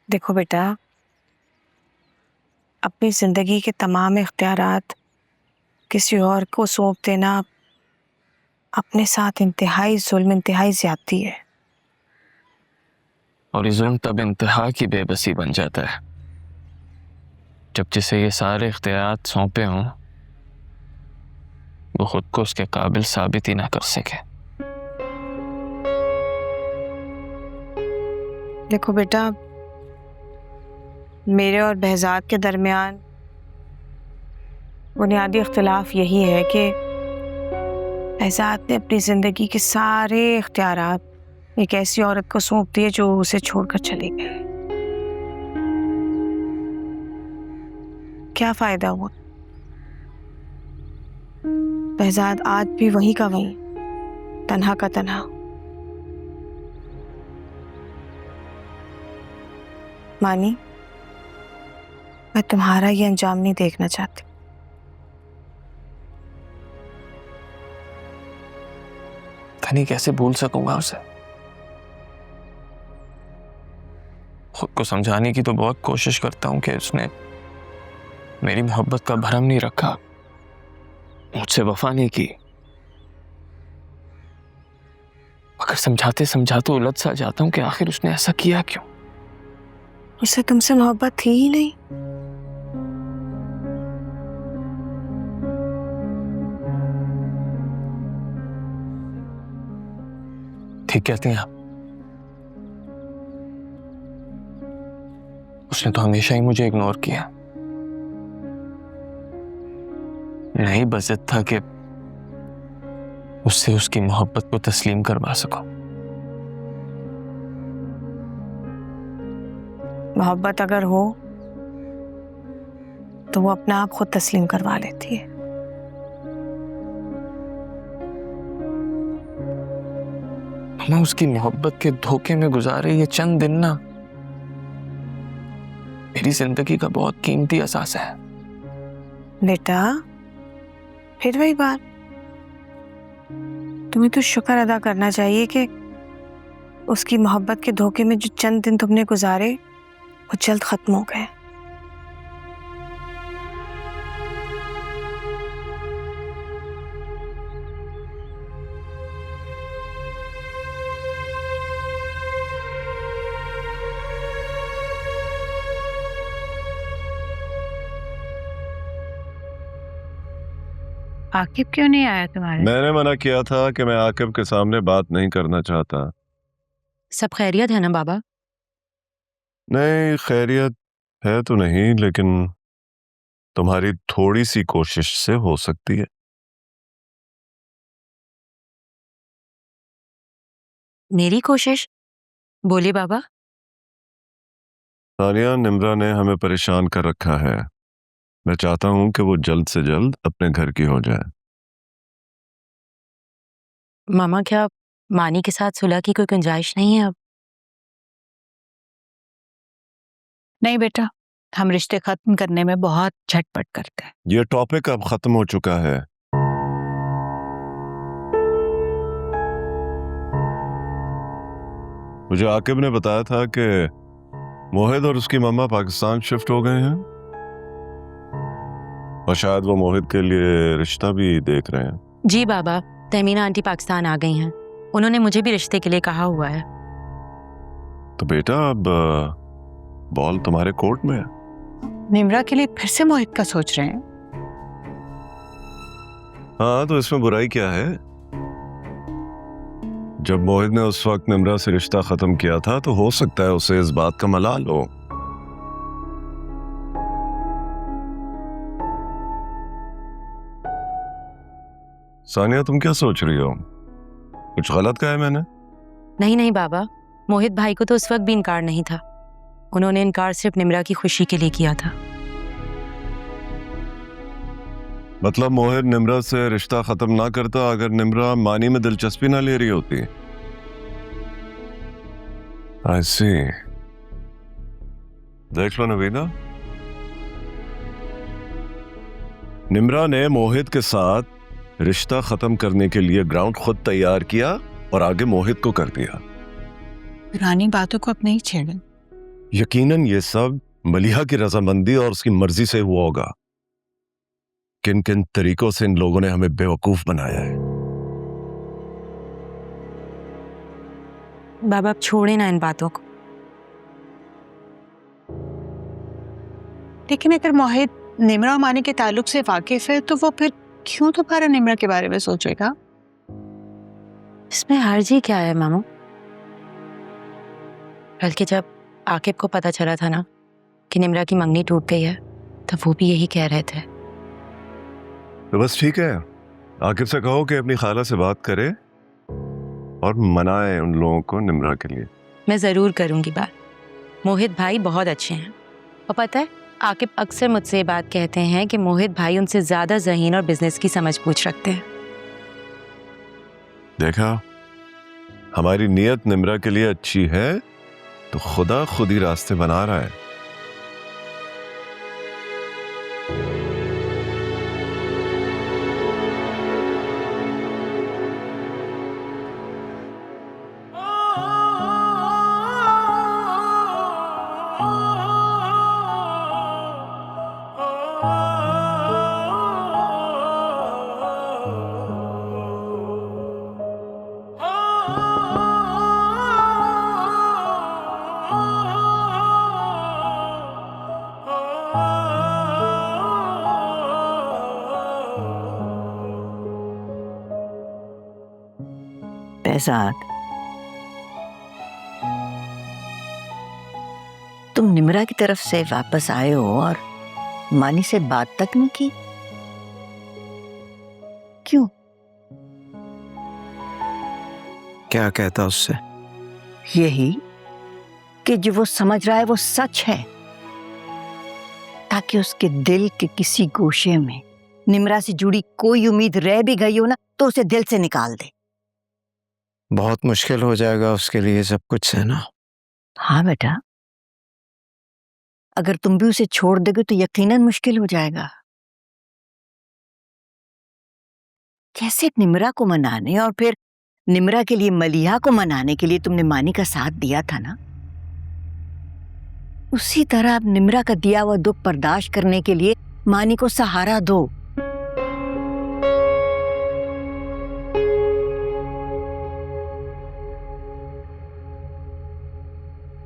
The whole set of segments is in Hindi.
देखो बेटा, अपनी जिंदगी के तमाम इख्तियारात किसी और को सौंप देना अपने साथ इंतहाई जुल्म, इंतहाई ज्यादती है। और ये जुल्म तब इंतहा की बेबसी बन जाता है जब जिसे ये सारे इख्तियारात सौंपे हों वो खुद को उसके काबिल साबित ही ना कर सके। देखो बेटा, मेरे और बहजाद के दरमियान बुनियादी इख्तिलाफ यही है कि बहजाद ने अपनी ज़िंदगी के सारे इख्तियारात एक ऐसी औरत को सौंप दिए जो उसे छोड़कर चली गई। क्या फ़ायदा हुआ? बहजाद आज भी वहीं का वहीं, तन्हा का तन्हा। मानी, मैं तुम्हारा ये अंजाम नहीं देखना चाहती। नहीं कैसे भूल सकूंगा उसे। खुद को समझाने की तो बहुत कोशिश करता हूं कि उसने मेरी मोहब्बत का भरम नहीं रखा, मुझसे वफा नहीं की, मगर समझाते समझाते उलझ सा जाता हूं कि आखिर उसने ऐसा किया क्यों। उसे तुमसे मोहब्बत थी ही नहीं। ठीक कहती हैं आप। उसने तो हमेशा ही मुझे इग्नोर किया। नहीं बजट था कि उससे उसकी मोहब्बत को तस्लीम करवा सकूं। मोहब्बत अगर हो तो वो अपना आप खुद तस्लीम करवा लेती है। मैं उसकी मोहब्बत के धोखे में गुजारे ये चंद दिन ना मेरी जिंदगी का बहुत कीमती असासा है। बेटा, फिर वही बात, तुम्हें तो शुक्र अदा करना चाहिए कि उसकी मोहब्बत के धोखे में जो चंद दिन तुमने गुजारे वो जल्द खत्म हो गए। आकिब क्यों नहीं आया तुम्हारे? मैंने मना किया था कि मैं आकिब के सामने बात नहीं करना चाहता। सब खैरियत है ना बाबा? नहीं, खैरियत है तो नहीं, लेकिन तुम्हारी थोड़ी सी कोशिश से हो सकती है। मेरी कोशिश? बोली बाबा। सानिया, निम्रा ने हमें परेशान कर रखा है। मैं चाहता हूं कि वो जल्द से जल्द अपने घर की हो जाए। मामा, क्या मानी के साथ सुलह की कोई गुंजाइश नहीं है अब? नहीं बेटा, हम रिश्ते खत्म करने में बहुत झटपट करते हैं। ये टॉपिक अब खत्म हो चुका है। मुझे आकिब ने बताया था कि मोहित और उसकी मम्मा पाकिस्तान शिफ्ट हो गए हैं और शायद वो मोहित के लिए रिश्ता भी देख रहे हैं। जी बाबा, तहमीना आंटी पाकिस्तान आ गई हैं। उन्होंने मुझे भी रिश्ते के लिए कहा हुआ है। तो बेटा, अब बॉल तुम्हारे कोर्ट में है। निम्रा के लिए फिर से मोहित का सोच रहे हैं? हाँ, तो इसमें बुराई क्या है? जब मोहित ने उस वक्त निम्रा से रिश्ता खत्म किया था तो हो सकता है उसे इस बात का मलाल हो। सानिया, तुम क्या सोच रही हो? कुछ गलत कहा है मैंने? नहीं नहीं बाबा, मोहित भाई को तो उस वक्त भी इनकार नहीं था। उन्होंने इनकार सिर्फ निम्रा की खुशी के लिए किया था। मतलब मोहित निम्रा से रिश्ता खत्म ना करता अगर निम्रा मानी में दिलचस्पी ना ले रही होती। I see। देख लो नवीना, निम्रा ने मोहित के साथ रिश्ता खत्म करने के लिए ग्राउंड खुद तैयार किया और आगे मोहित को कर दिया। पुरानी बातों को अब नहीं छेड़ें। यकीनन ये सब मलिहा की रजामंदी और उसकी मर्जी से हुआ होगा। किन किन तरीकों से इन लोगों ने हमें बेवकूफ बनाया है। बाबा अब छोड़े ना इन बातों को। लेकिन अगर मोहित निम्रा और मानी के ताल्लुक से वाकिफ है तो वो फिर क्यों दोबारा निम्रा के बारे में सोचेगा? इसमें हर्ज ही क्या है मामू? बल्कि जब आकिब को पता चला था ना कि निम्रा की मंगनी टूट गई है, तब वो भी यही कह रहे थे। तो बस ठीक है, आकिब से कहो कि अपनी खाला से बात करे और मनाए उन लोगों को निम्रा के लिए। मैं जरूर करूंगी बात। मोहित भाई बहुत अच्छे हैं और पता है आकिब अक्सर मुझसे ये बात कहते हैं कि मोहित भाई उनसे ज्यादा ज़हीन और बिजनेस की समझ पूछ रखते हैं। देखा, हमारी नीयत निम्रा के लिए अच्छी है तो खुदा खुद ही रास्ते बना रहा है। बेहजाद, तुम निम्रा की तरफ से वापस आए हो और मानी से बात तक नहीं की? क्यों? क्या कहता उससे? यही कि जो वो समझ रहा है वो सच है, ताकि उसके दिल के किसी गोशे में निम्रा से जुड़ी कोई उम्मीद रह भी गई हो ना तो उसे दिल से निकाल दे। बहुत मुश्किल हो जाएगा उसके लिए सब कुछ सहना। हाँ बेटा, अगर तुम भी उसे छोड़ दोगे तो यकीनन मुश्किल हो जाएगा। कैसे निम्रा को मनाने और फिर निम्रा के लिए मलिहा को मनाने के लिए तुमने मानी का साथ दिया था ना, उसी तरह अब निम्रा का दिया हुआ दुख बर्दाश्त करने के लिए मानी को सहारा दो।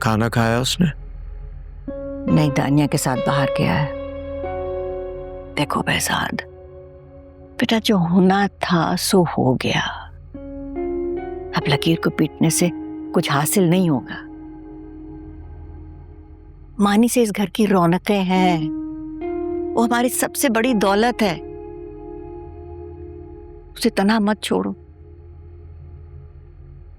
खाना खाया उसने? नहीं, दानिया के साथ बाहर गया है। देखो बेहजाद बेटा, जो होना था सो हो गया। अब लकीर को पीटने से कुछ हासिल नहीं होगा। मानी से इस घर की रौनकें हैं, वो हमारी सबसे बड़ी दौलत है। उसे तन्हा मत छोड़ो।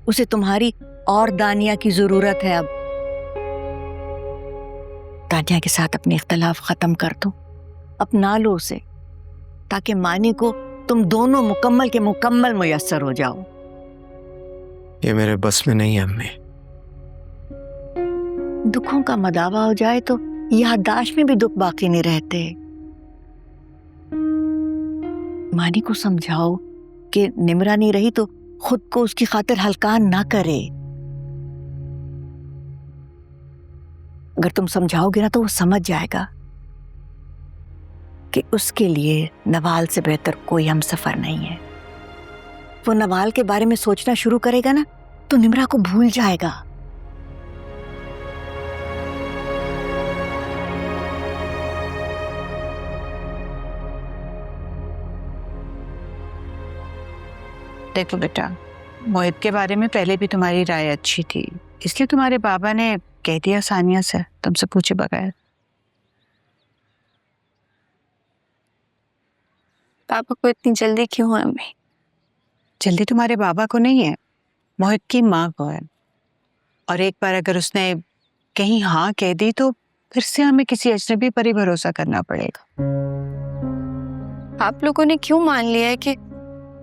उसे तुम्हारी और दानिया की जरूरत है। अब दानिया के साथ अपने इख्तलाफ खत्म कर दो, अपना लो उसे, ताकि मानी को तुम दोनों मुकम्मल के मुकम्मल मुयस्सर हो जाओ। ये मेरे बस में नहीं है अम्मी। दुखों का मदावा हो जाए तो याददाश्त में भी दुख बाकी नहीं रहते। मानी को समझाओ कि निम्रा नहीं रही तो खुद को उसकी खातिर हल्कान ना करे। अगर तुम समझाओगे ना तो वो समझ जाएगा कि उसके लिए नवाल से बेहतर कोई हमसफर नहीं है। वो नवाल के बारे में सोचना शुरू करेगा ना तो निम्रा को भूल जाएगा। देखो बेटा, मोहित के बारे में पहले भी तुम्हारी राय अच्छी थी, इसलिए तुम्हारे बाबा ने कह दिया सानिया से तुमसे पूछे बगैर। पापा को इतनी जल्दी क्यों है अम्मी? जल्दी तुम्हारे बाबा को नहीं है, मोहित की माँ को है। और एक बार अगर उसने कहीं हाँ कह दी तो फिर से हमें किसी अजनबी पर ही भरोसा करना पड़ेगा। आप लोगों ने क्यों मान लिया है कि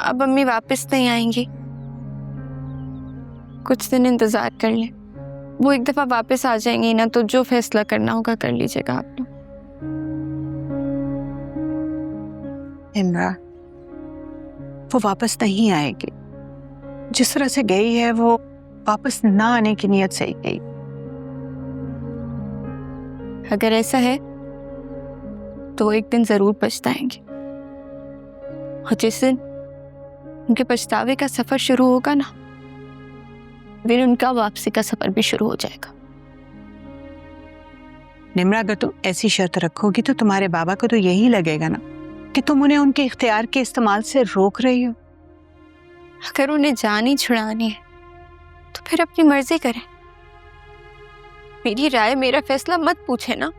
अब अम्मी वापस नहीं आएंगी? कुछ दिन इंतजार कर ले, वो एक दफा वापस आ जाएंगी ना तो जो फैसला करना होगा कर लीजिएगा आप लोग। इमरा, वो वापस नहीं आएगी। जिस तरह से गई है वो वापस ना आने की नीयत से ही गई। अगर ऐसा है तो वो एक दिन जरूर पछताएंगे, और जिस दिन उनके पछतावे का सफर शुरू होगा ना, फिर उनका वापसी का सफर भी शुरू हो जाएगा। निम्रा, अगर तुम ऐसी शर्त रखोगी तो तुम्हारे बाबा को तो यही लगेगा ना कि तुम उन्हें उनके इख्तियार के इस्तेमाल से रोक रही हो। अगर उन्हें जान ही छुड़ानी है तो फिर अपनी मर्जी करें। मेरी राय, मेरा फैसला मत पूछे ना।